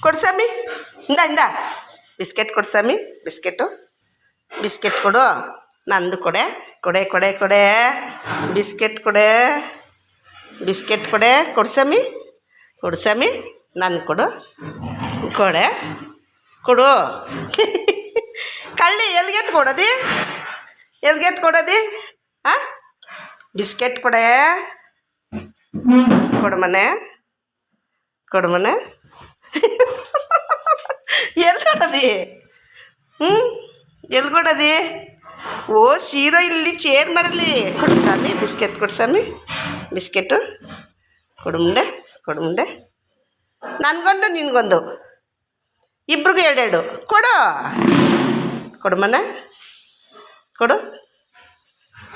ಕೊಡ್ಸಮ್ಮಿ ಇಂದ biscuit ಕೊಡ್ಸಮ್ಮಿ biscuit ಕೊಡು ನಂದು ಕೊಡೆ ಬಿಸ್ಕೆಟ್ ಕೊಡ್ಸಮ್ಮಿ ನನ್ನ ಕೊಡು ಕಳ್ಳಿ ಎಲ್ಗೆತ್ ಕೊಡೋದಿ ಹಾಂ ಬಿಸ್ಕೆಟ್ ಕೊಡು ಮನೆ ಎಲ್ಲಿ ಕೊಡೋದಿ ಓ ಶೀರೋ ಇಲ್ಲಿ ಚೇರ್ ಮರಲಿ ಕೊಡ್ಸಾಮಿ ಬಿಸ್ಕೆಟು ಕೊಡು ಮುಂಡೆ ನನಗೊಂದು ನಿನಗೊಂದು ಇಬ್ರಿಗೂ ಎರಡೆರಡು ಕೊಡು ಮನೆ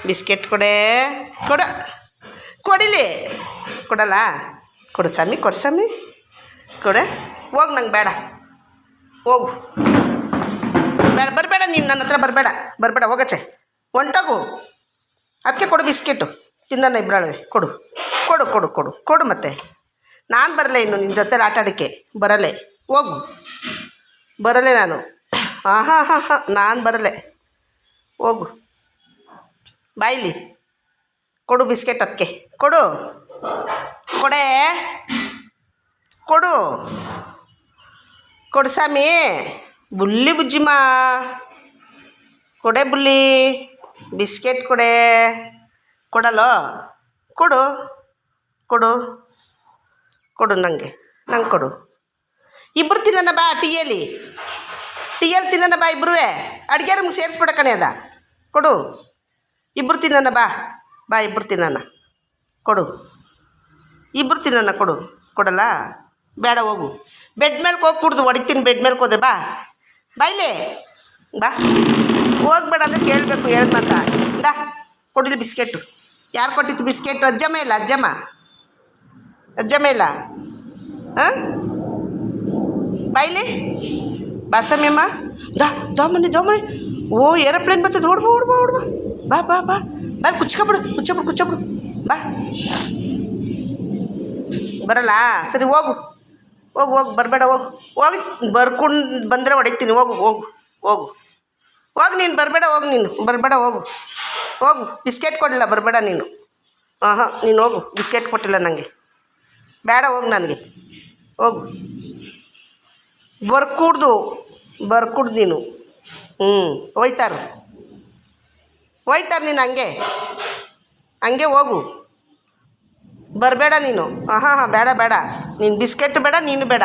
ಬಿಸ್ಕೆಟ್ ಕೊಡಿಲಿ ಕೊಡಲ್ಲ ಕೊಡ್ಸಾಮಿ ಹೋಗು ನಂಗೆ ಬೇಡ ಹೋಗು ಬರಬೇಡ ನೀನು ನನ್ನ ಹತ್ರ ಬರಬೇಡ ಹೋಗಚ್ಚೆ ಹೊಂಟೋಗು ಅದಕ್ಕೆ ಕೊಡು ಬಿಸ್ಕೆಟು ತಿನ್ನೋಣ ಇಬ್ಬರಳವೆ ಕೊಡು ಮತ್ತೆ ನಾನು ಬರಲೆ ಇನ್ನು ನಿನ್ನ ಜೊತೆ ಆಟ ಆಡೋಕ್ಕೆ ಬರಲೆ ನಾನು ಹಾಂ ನಾನು ಬರಲೆ ಹೋಗು ಬಾಯಿಲಿ ಕೊಡು ಬಿಸ್ಕೆಟ್ ಅದಕ್ಕೆ ಕೊಡು ಸ್ವಾಮಿ ಬುಲ್ಲಿ ಬುಜ್ಜಿಮ್ಮ ಬುಲ್ಲಿ ಬಿಸ್ಕೆಟ್ ಕೊಡಲೋ ಕೊಡು ನಂಗೆ ಕೊಡು ಇಬ್ಬರು ತಿನ್ನೋಣ ಬಾ ಟೀಯಲ್ಲಿ ತಿನ್ನೋಣ ಬಾ ಇಬ್ಬರೂ ಅಡುಗೆ ನಮ್ಗೆ ಸೇರಿಸ್ಬಿಡ ಕಣೆ ಅದ ಕೊಡು ಇಬ್ಬರು ತಿನ್ನೋಣ ಬಾ ಇಬ್ಬರು ತಿನ್ನೋಣ ಇಬ್ಬರು ತಿನ್ನೋಣ ಕೊಡಲ್ಲ ಬೇಡ ಹೋಗು ಬೆಡ್ ಮೇಲೆ ಹೋಗಿ ಕುಡ್ದು ಹೊಡಿತೀನಿ ಬೆಡ್ ಮೇಲೆ ಹೋದ್ರೆ ಬಾಯ್ಲೆ ಬಾ ಹೋಗ್ಬೇಡ ಅಂದರೆ ಕೇಳಬೇಕು ಹೇಳ್ಮಂತ ಕೊಡಿಲಿ ಬಿಸ್ಕೆಟು ಯಾರು ಕೊಟ್ಟಿತ್ತು ಬಿಸ್ಕೆಟು ಅಜ್ಜಮ್ಮ ಇಲ್ಲ ಹಾಂ ಬಾಯ್ಲಿ ಬಾಸಮ್ಯಮ್ಮ ದೋಮನಿ ಓ ಏರೋಪ್ಲೇನ್ ಬರ್ತದೆ ಓಡ್ಬಾ ಬಾ ಕುಚ್ಕೊಬಿಡು ಬಾ ಬರಲ್ಲ ಸರಿ ಹೋಗು ಬರಬೇಡ ಹೋಗಿ ಬರ್ಕೊಂಡು ಬಂದರೆ ಹೊಡಿತೀನಿ ಹೋಗು ನೀನು ಬರಬೇಡ ಹೋಗು ಬಿಸ್ಕೆಟ್ ಕೊಡಲಿಲ್ಲ ಬರಬೇಡ ನೀನು ಹಾಂ ನೀನು ಹೋಗು ಬಿಸ್ಕೆಟ್ ಕೊಟ್ಟಿಲ್ಲ ನನಗೆ ಬೇಡ ಹೋಗು ನನಗೆ ಹೋಗು ಬರ್ಕೂಡ್ದು ನೀನು ಹೋಯ್ತಾರು ನೀನು ಹಂಗೆ ಹೋಗು ಬರಬೇಡ ನೀನು ಹಾಂ ಬೇಡ ನೀನು ಬಿಸ್ಕೆಟ್ ಬೇಡ ನೀನು ಬೇಡ